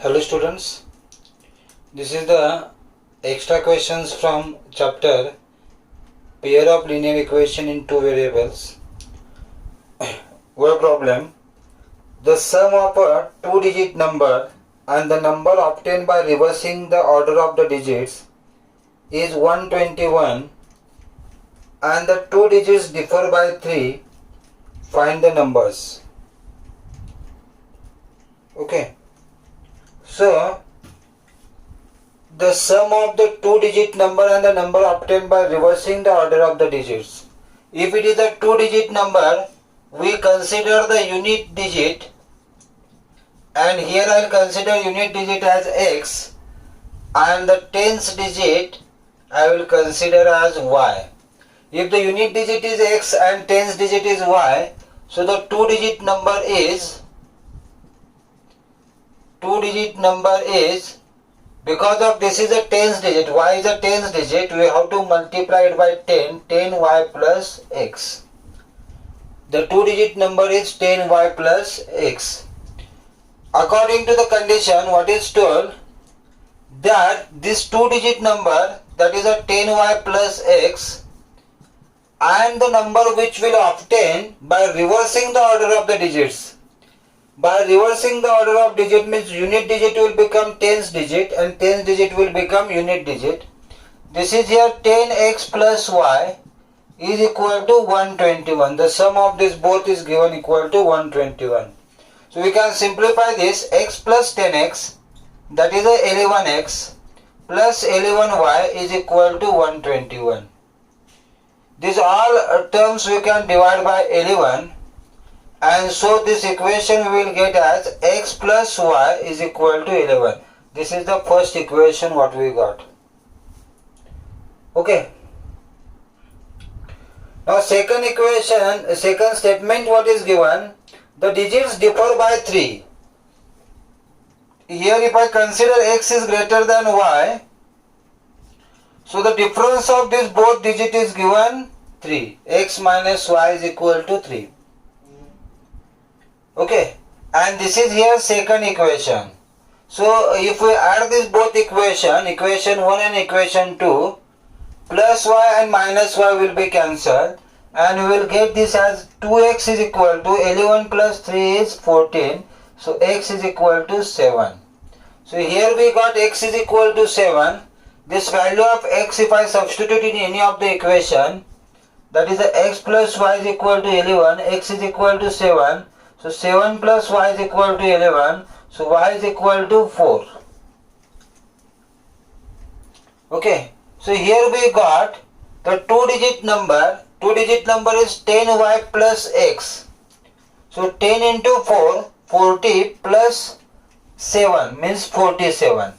Hello students, this is the extra questions from chapter pair of linear equation in two variables. Word problem: the sum of a two-digit number and the number obtained by reversing the order of the digits is 121 and the two digits differ by 3. Find the numbers. Okay. So, the sum of the two-digit number and the number obtained by reversing the order of the digits. If it is a two-digit number, we consider the unit digit, and here I will consider unit digit as x, and the tens digit I will consider as y. If the unit digit is x and tens digit is y, so the two-digit number is because of this is a tens digit, y is a tens digit, we have to multiply it by 10 y plus x. The two-digit number is 10y plus x. According to the condition, what is told, that this two-digit number, that is a 10y plus x, and the number which will obtain by reversing the order of the digits. By reversing the order of digit means unit digit will become tens digit and tens digit will become unit digit. This is here 10x plus y is equal to 121. The sum of this both is given equal to 121. So we can simplify this: x plus 10x, that is a 11x, plus 11y is equal to 121. These all terms we can divide by 11. And so this equation we will get as x plus y is equal to 11. This is the first equation what we got. Okay. Now second equation, second statement what is given, the digits differ by 3. Here if I consider x is greater than y, so the difference of this both digit is given 3. X minus y is equal to 3. Okay, and this is here second equation. So if we add this both equation 1 and equation 2, plus y and minus y will be cancelled, and we will get this as 2x is equal to 11 plus 3 is 14. So x is equal to 7. So here we got x is equal to 7. This value of x, if I substitute in any of the equation, that is the x plus y is equal to 11, x is equal to 7. So 7 plus y is equal to 11. So y is equal to 4. Okay. So here we got the two-digit number. Two-digit number is 10y plus x. So 10 into 4, 40 plus 7 means 47.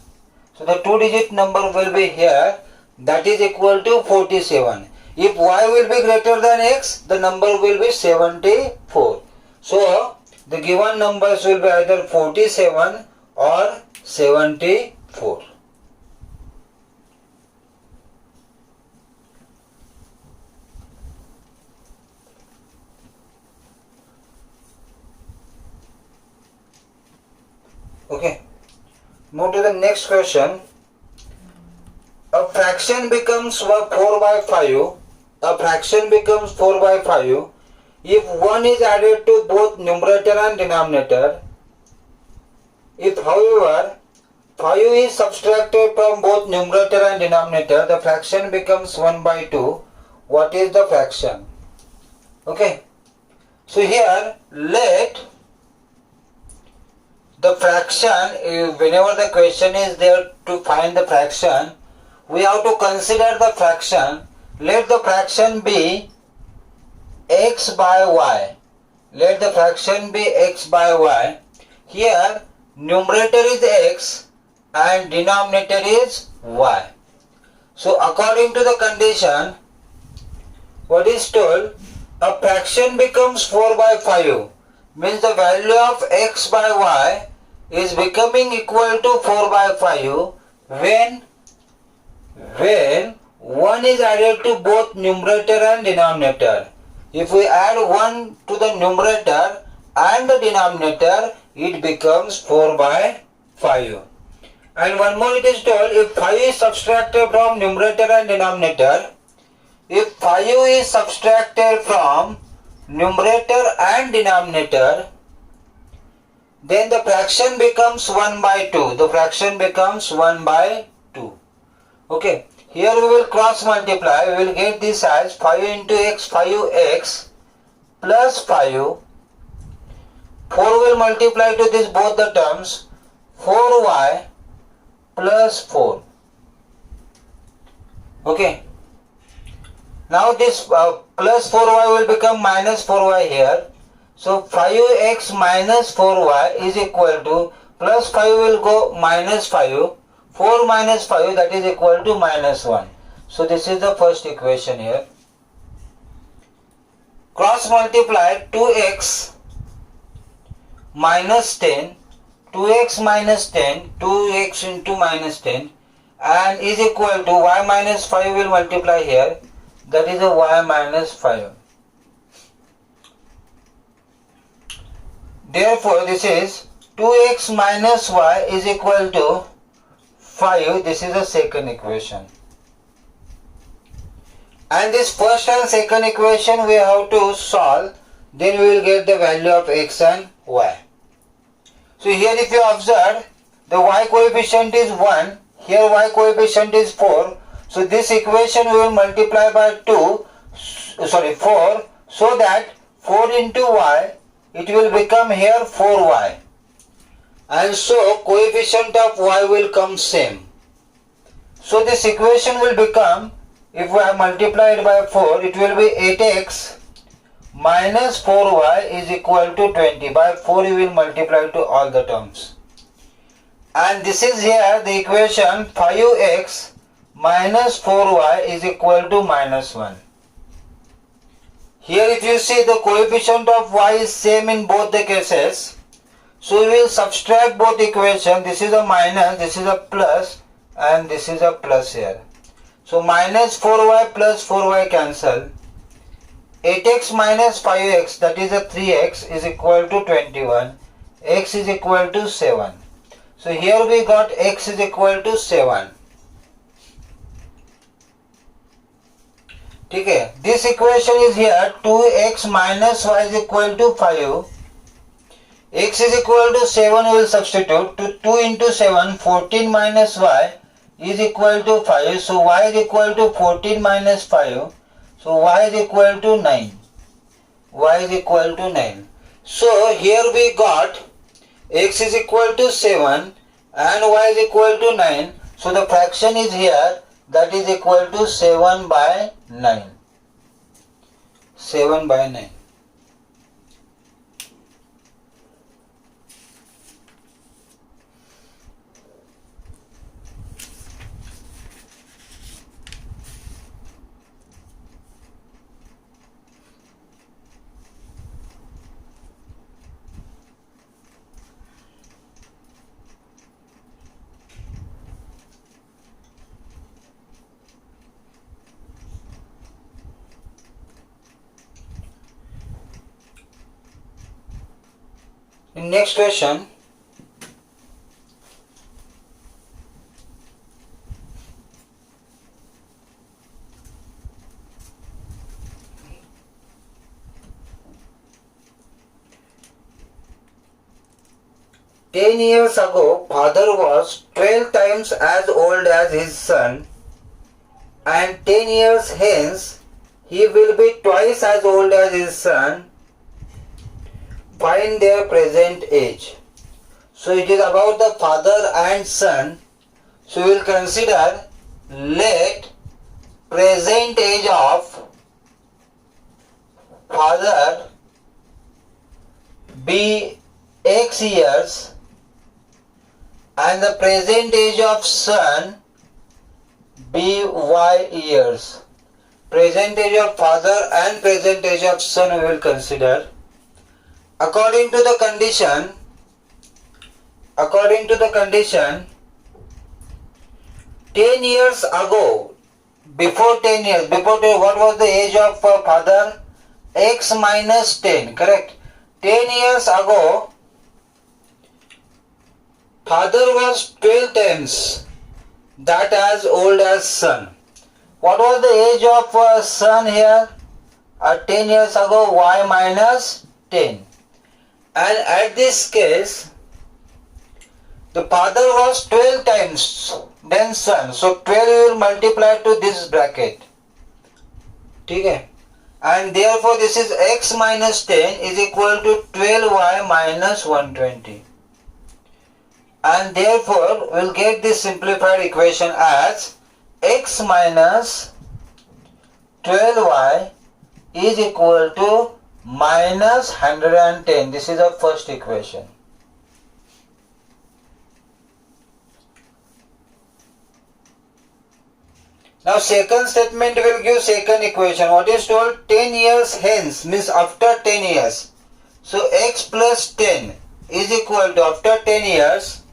So the two-digit number will be here. That is equal to 47. If y will be greater than x, the number will be 74. So, the given numbers will be either 47 or 74. Okay. Move to the next question. A fraction becomes 4 by 5. A fraction becomes 4 by 5. If 1 is added to both numerator and denominator. If however 5 is subtracted from both numerator and denominator, the fraction becomes 1 by 2. What is the fraction? Okay. So here let the fraction, whenever the question is there to find the fraction, we have to consider the fraction. Let the fraction be x by y. Let the fraction be x by y. Here numerator is x and denominator is y. So according to the condition, what is told, a fraction becomes 4 by 5 means the value of x by y is becoming equal to 4 by 5 when 1 is added to both numerator and denominator. If we add 1 to the numerator and the denominator, it becomes 4 by 5. And one more it is told, if 5 is subtracted from numerator and denominator, if 5 is subtracted from numerator and denominator, then the fraction becomes 1 by 2. The fraction becomes 1 by 2. Okay. Here we will cross multiply. We will get this as 5 into x, 5x plus 5. 4 will multiply to this both the terms. 4y plus 4. Okay. Now this plus 4y will become minus 4y here. So 5x minus 4y is equal to, plus 5 will go minus 5. 4 minus 5, that is equal to minus 1. So this is the first equation here. Cross multiply 2x minus 10, 2x minus 10, 2x into minus 10, and is equal to y minus 5 will multiply here, that is a y minus 5. Therefore this is 2x minus y is equal to 5. This is the second equation. And this first and second equation we have to solve, then we will get the value of x and y. So here if you observe, the y coefficient is 1, here y coefficient is 4. So this equation we will multiply by 4, so that 4 into y, it will become here 4y. And so coefficient of y will come same. So this equation will become, if we have multiplied by 4, it will be 8x minus 4y is equal to 20. By 4 you will multiply to all the terms. And this is here the equation 5x minus 4y is equal to minus 1. Here if you see, the coefficient of y is same in both the cases. So we will subtract both equations. This is a minus, this is a plus, and this is a plus here. So minus 4y plus 4y cancel. 8x minus 5x, that is a 3x, is equal to 21. X is equal to 7. So here we got x is equal to 7. Okay. This equation is here 2x minus y is equal to 5. X is equal to 7 we will substitute. 2 into 7, 14 minus y is equal to 5. So y is equal to 14 minus 5. So y is equal to 9. Y is equal to 9. So here we got x is equal to 7 and y is equal to 9. So the fraction is here, that is equal to 7 by 9. 7 by 9. Next question. Ten years ago, father was 12 times as old as his son, and 10 years hence he will be twice as old as his son. Find their present age. So it is about the father and son. So we will consider, let present age of father be x years and the present age of son be y years. Present age of father and present age of son we will consider. According to the condition, 10 years ago, before 10 years, what was the age of father? X minus 10, correct? 10 years ago, Father was 12 times that as old as son. What was the age of son here? 10 years ago, y minus 10. And at this case, the father was 12 times then son. So 12 you will multiply to this bracket. Okay? And therefore this is x minus 10 is equal to 12y minus 120. And therefore we'll get this simplified equation as x minus 12y is equal to minus 110. This is the first equation. Now second statement will give second equation. What is told? 10 years hence means after 10 years. So x plus 10 is equal to after 10 years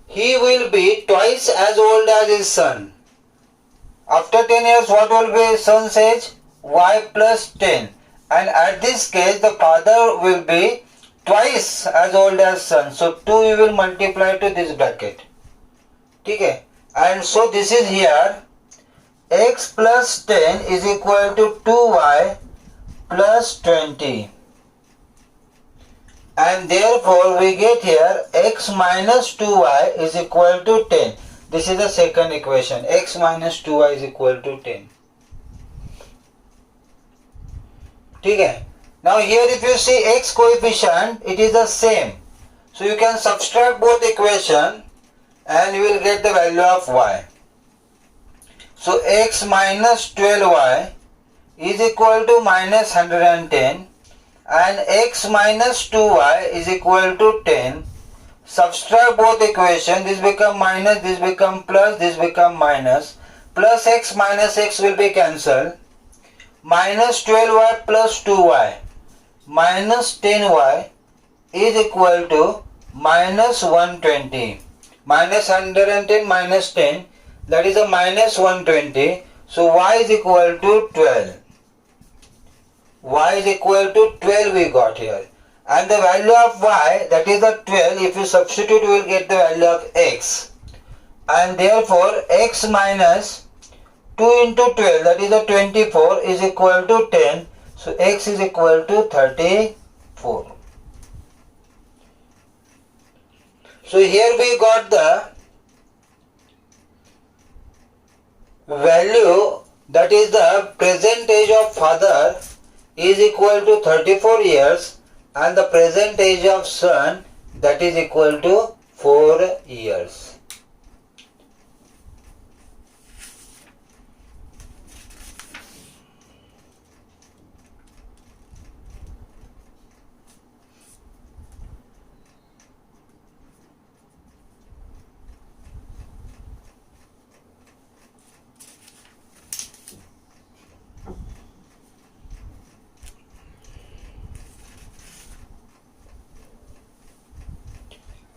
he will be twice as old as his son. After 10 years what will be his son's age? Y plus 10. And at this case the father will be twice as old as son. So 2 we will multiply to this bracket. Okay? And so this is here x plus 10 is equal to 2y plus 20. And therefore we get here x minus 2y is equal to 10. This is the second equation. X minus 2y is equal to 10. Okay? Now here if you see x coefficient, it is the same. So you can subtract both equation and you will get the value of y. So x minus 12y is equal to minus 110 and x minus 2y is equal to 10. Subtract both equation, this become minus, this become plus, this become minus. Plus x minus x will be cancelled. Minus 12y plus 2y minus 10y is equal to minus 120. Minus 110 minus 10, that is a minus 120. So y is equal to 12. Y is equal to 12 we got here. And the value of y, that is the 12, if you substitute we will get the value of x. And therefore x minus 2 into 12, that is the 24, is equal to 10. So x is equal to 34. So here we got the value, that is the present age of father is equal to 34 years and the present age of son, that is equal to 4 years.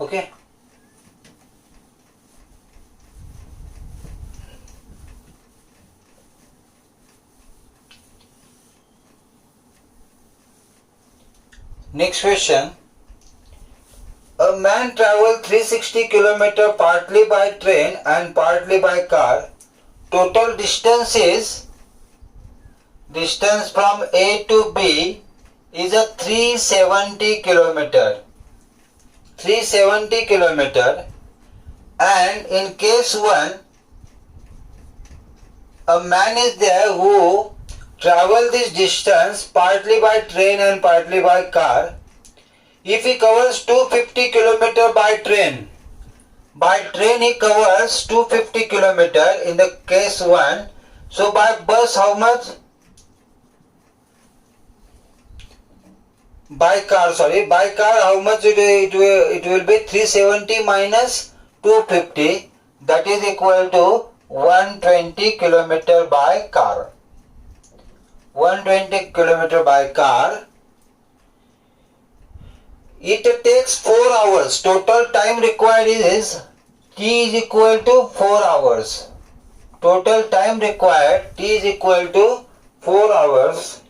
Okay. Next question. A man traveled 360 km partly by train and partly by car. Total distance is, distance from A to B is a 370 km. 370 km, and in case 1 a man is there who travel this distance partly by train and partly by car. If he covers 250 km by train he covers 250 km in the case 1. So by bus how much? By car how much it will be? 370 minus 250, that is equal to 120 km by car. 120 km by car. It takes 4 hours. Total time required is T is equal to 4 hours. Total time required T is equal to 4 hours.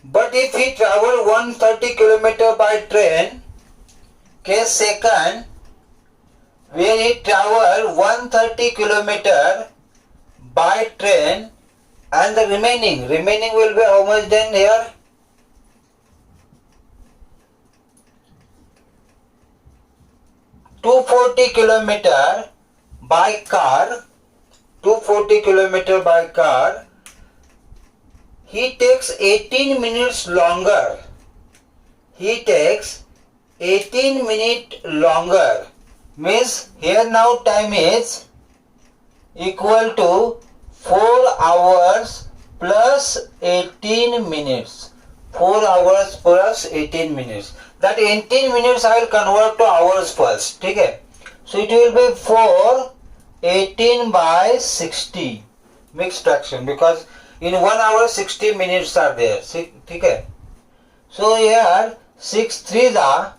But if he travel 130 km by train, case second, when he travel 130 km by train, and the remaining will be how much then here? (240 km by car). 240 km by car. He takes 18 minutes longer. He takes 18 minutes longer. Means here now time is equal to 4 hours plus 18 minutes. 4 hours plus 18 minutes. That 18 minutes I will convert to hours first. Okay? So it will be 4 18 by 60 mixed fraction, because in 1 hour 60 minutes are there. Okay? So here 6 3 are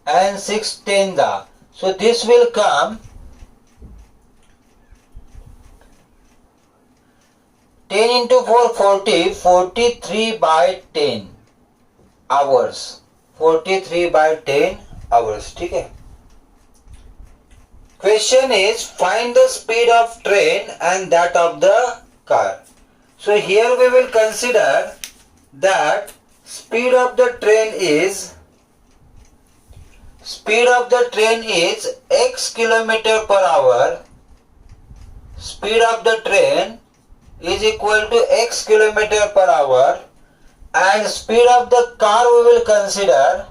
and 6 10 are. So this will come 10 into 4 40, 43 by 10 hours. 43 by 10 hours. Okay? Question is, find the speed of train and that of the car. So here we will consider that speed of the train is x kilometer per hour. Speed of the train is equal to x kilometer per hour, and speed of the car we will consider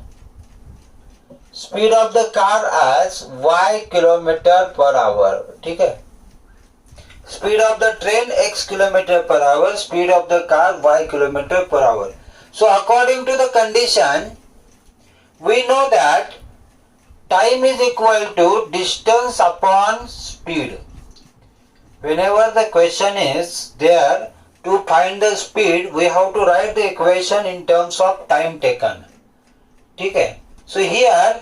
speed of the car as y kilometer per hour. Okay? Speed of the train x kilometer per hour, speed of the car y kilometer per hour. So according to the condition, we know that time is equal to distance upon speed. Whenever the question is there to find the speed, we have to write the equation in terms of time taken. Okay? So here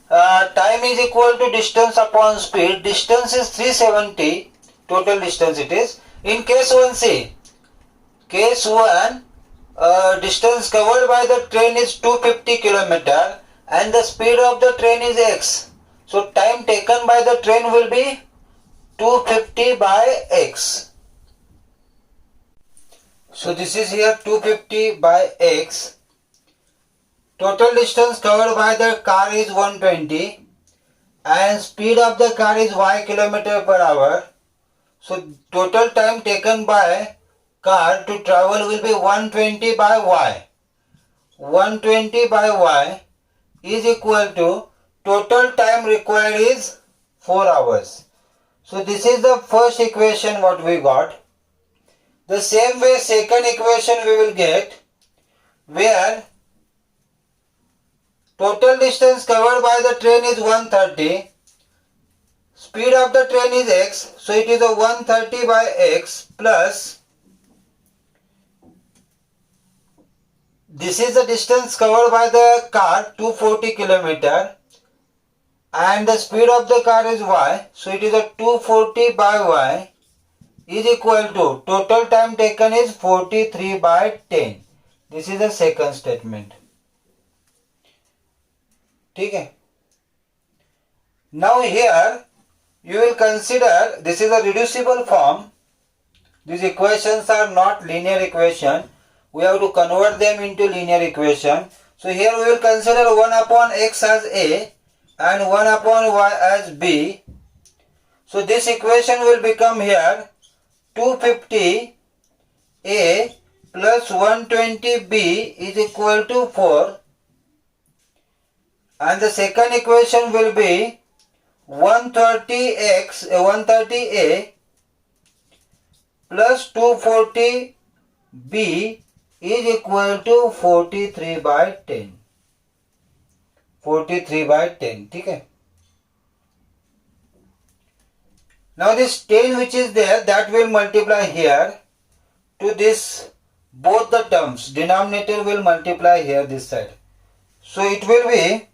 time is equal to distance upon speed. Distance is 370, total distance it is. In case 1, case 1, distance covered by the train is 250 km and the speed of the train is x. So time taken by the train will be 250 by x. So this is here 250 by x. Total distance covered by the car is 120 and speed of the car is y kilometer per hour. So total time taken by car to travel will be 120 by y. 120 by y is equal to total time required is 4 hours. So this is the first equation what we got. The same way second equation we will get, where total distance covered by the train is 130. Speed of the train is x. So it is a 130 by x plus. This is the distance covered by the car, 240 km. And the speed of the car is y. So it is a 240 by y is equal to total time taken is 43 by 10. This is the second statement. Okay. Now here you will consider this is a reducible form. These equations are not linear equation. We have to convert them into linear equation. So here we will consider 1 upon x as a and 1 upon y as b. So this equation will become here 250 a plus 120 b is equal to 4. And the second equation will be 130a plus 240b is equal to 43 by 10. 43 by 10. Okay? Now this 10 which is there, that will multiply here to this, both the terms. Denominator will multiply here this side. So it will be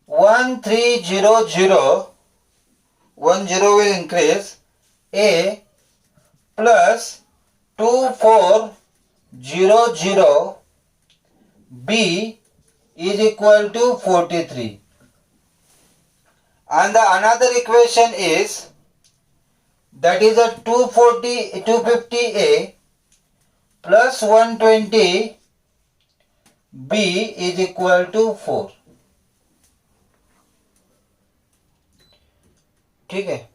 1300, 10 will increase, a plus 0 0 B is equal to 43. And the another equation is, that is a 250A plus 120 B is equal to 4. ठीक है.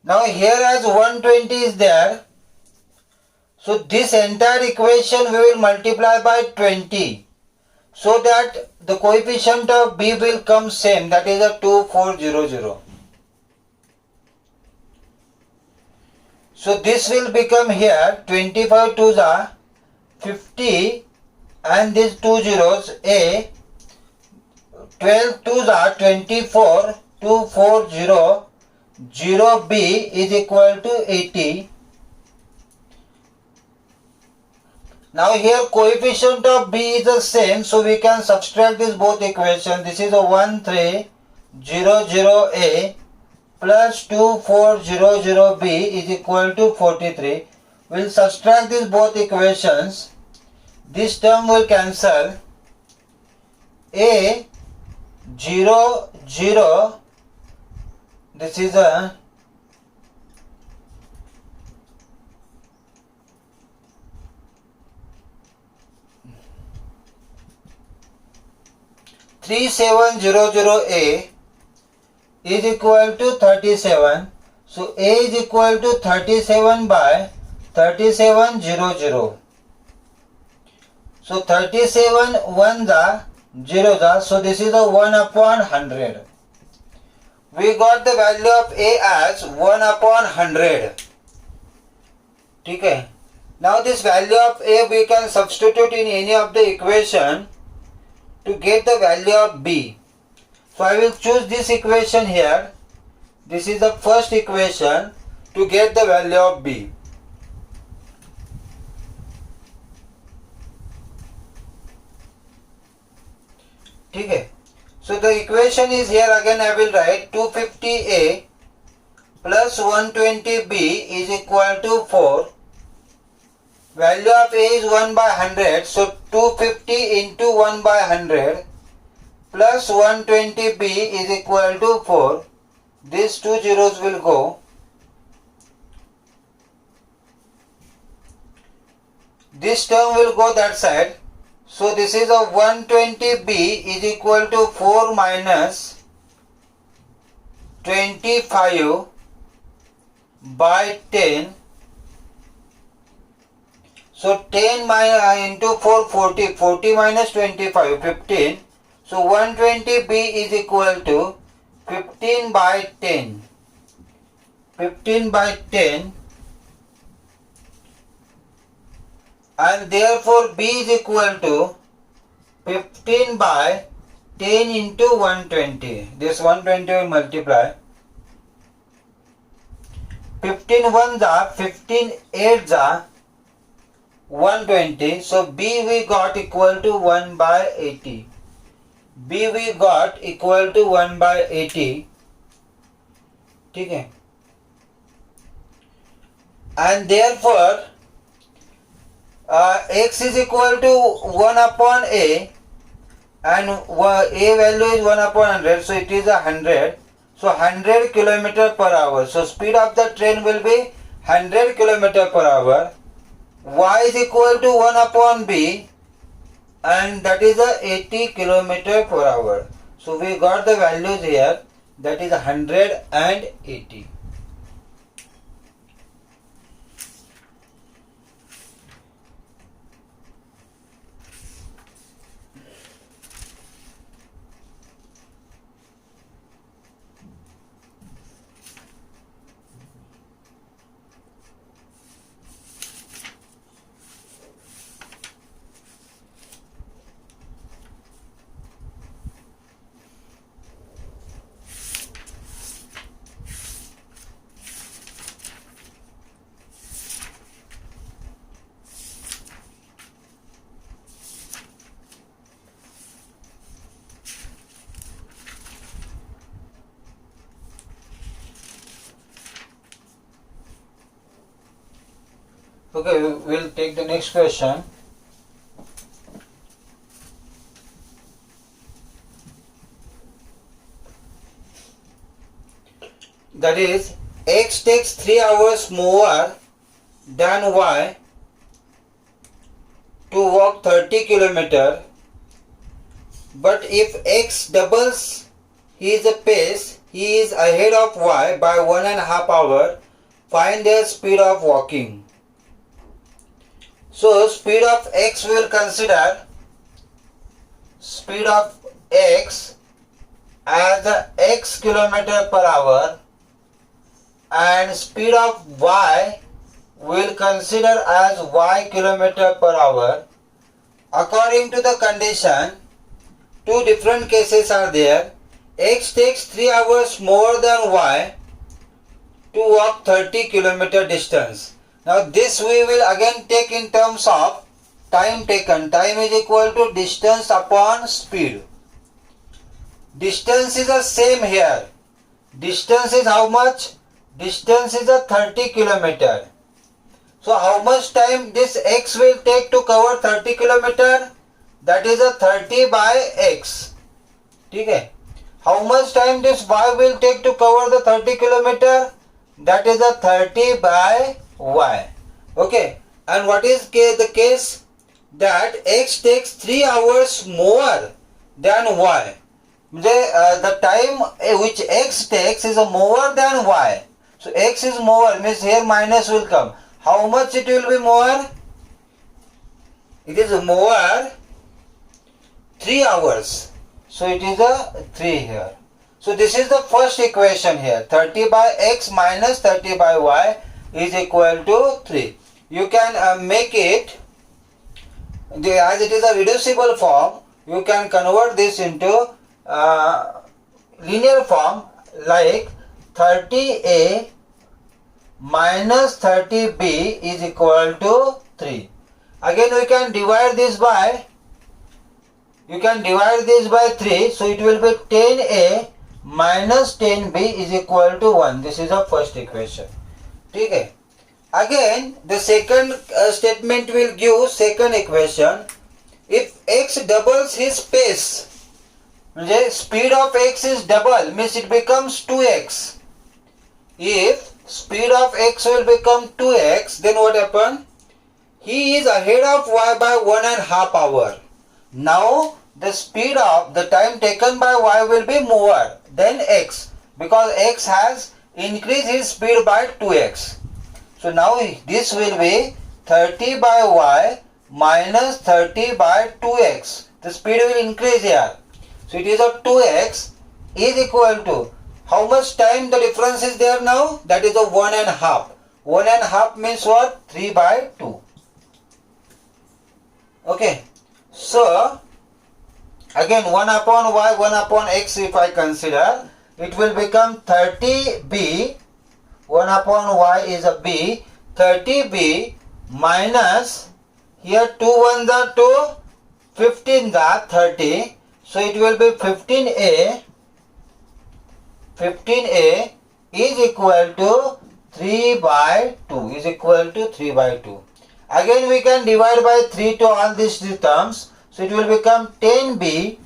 Now here as 120 is there, so this entire equation we will multiply by 20, so that the coefficient of B will come same, that is a 2400. So this will become here 25 2s are 50 and these 2 zeros A, 12 2s are 24, 240, 0 B is equal to 80. Now here coefficient of B is the same, so we can subtract this both equations. This is a 1300A plus 2400B is equal to 43. We will subtract these both equations. This term will cancel. A 0 0, this is a 3700A is equal to 37. So A is equal to 37 by 3700. So 37 1s are 0s are. So this is a 1 upon 100. We got the value of A as 1 upon 100. Okay. Now this value of A we can substitute in any of the equation to get the value of B. So I will choose this equation here. This is the first equation to get the value of B. Okay. So the equation is here, again I will write 250A plus 120B is equal to 4. Value of A is 1 by 100, so 250 into 1 by 100 plus 120B is equal to 4. These two zeros will go. This term will go that side. So this is a 120B is equal to 4 minus 25 by 10. So 10 into 4, 40, 40 minus 25, 15. So 120B is equal to 15 by 10. 15 by 10. And therefore B is equal to 15 by 10 into 120. This 120 will multiply. 15 1s are, 15 8s are 120. So B we got equal to 1 by 80. B we got equal to 1 by 80. Okay. And therefore X is equal to 1 upon A, and A value is 1 upon 100, so it is 100. So 100 km per hour. So speed of the train will be 100 km per hour. Y is equal to 1 upon B, and that is 80 km per hour. So we got the values here, that is 100 and 80. Okay, we'll take the next question. That is, x takes 3 hours more than y to walk 30 km, but if x doubles his pace, he is ahead of y by 1.5 hours. Find their speed of walking. So speed of x will consider speed of x as the x kilometer per hour, and speed of y will consider as y kilometer per hour. According to the condition, two different cases are there. X takes 3 hours more than y to walk 30 km distance. Now this we will again take in terms of time taken. Time is equal to distance upon speed. Distance is the same here. Distance is how much? Distance is a 30 km. So how much time this x will take to cover 30 km? That is a 30 by x. Okay. How much time this y will take to cover the 30 km? That is a 30 by y. Okay. And what is the case? That x takes 3 hours more than y. The time which x takes is more than y. So x is more, means here minus will come. How much it will be more? It is more 3 hours. So it is a 3 here. So this is the first equation here. 30 by x minus 30 by y is equal to 3. You can make it, as it is a reducible form, you can convert this into linear form, like 30a minus 30b is equal to 3. Again we can divide this by, you can divide this by 3, so it will be 10a minus 10b is equal to 1. This is our first equation. Okay. Again the second statement will give second equation. If x doubles his pace, speed of x is double, means it becomes 2x. If speed of x will become 2x, then what happen? He is ahead of y by 1.5 hours. Now the speed of the time taken by y will be more than x, because x has increased his speed by 2x. So now this will be 30 by y minus 30 by 2x. The speed will increase here. So it is a 2x is equal to, how much time the difference is there now? That is a 1.5. 1.5 means what? 3 by 2. Okay. So again 1 upon y, 1 upon x if I consider, it will become 30b, 1 upon y is a b, 30b minus, here 2 1s are 2, 15s are 30, so it will be 15a, 15a is equal to 3 by 2, is equal to 3 by 2. Again we can divide by 3 to all these three terms. So it will become 10b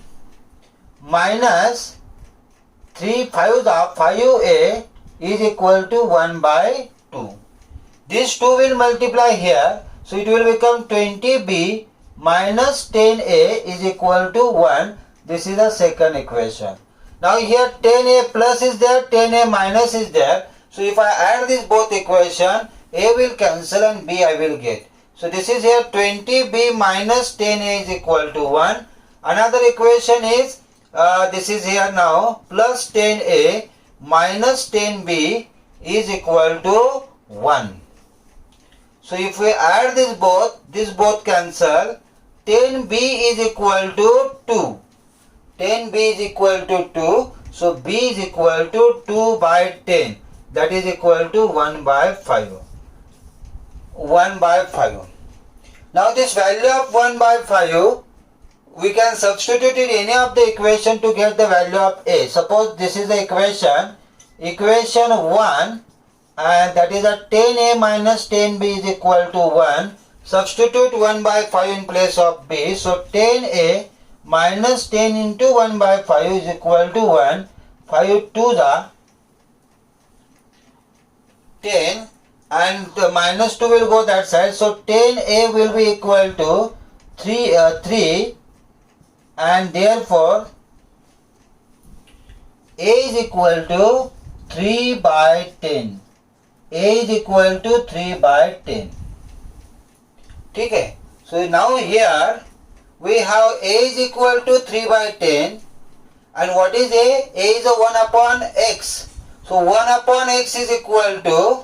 minus 3 5s of 5a is equal to 1 by 2. These two will multiply here. So it will become 20b minus 10a is equal to 1. This is the second equation. Now here 10a plus is there, 10a minus is there. So if I add these both equation, a will cancel and b I will get. So this is here 20b minus 10a is equal to 1. Another equation is, this is here now, plus 10a minus 10b is equal to 1. So if we add these both cancel, 10b is equal to 2. 10b is equal to 2. So b is equal to 2 by 10. That is equal to 1 by 5. 1 by 5. Now this value of 1 by 5, we can substitute in any of the equation to get the value of a. Suppose this is the equation 1, and that is a 10a minus 10b is equal to 1. Substitute 1 by 5 in place of b. So 10a minus 10 into 1 by 5 is equal to 1. 5 to the 10 and the minus 2 will go that side. So 10a will be equal to 3 and therefore a is equal to 3 by 10. A is equal to 3 by 10. Okay. So now here we have a is equal to 3 by 10 and what is a? A is a 1 upon x. So 1 upon x is equal to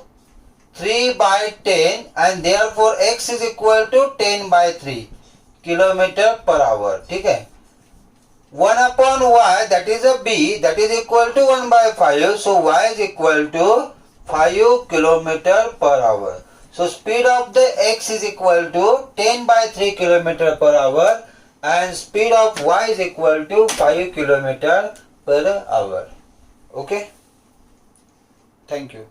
3 by 10 and therefore x is equal to 10 by 3 kilometer per hour. Okay. 1 upon y, that is a b, that is equal to 1 by 5. So y is equal to 5 kilometer per hour. So speed of the x is equal to 10 by 3 kilometer per hour and speed of y is equal to 5 kilometer per hour. Okay. Thank you.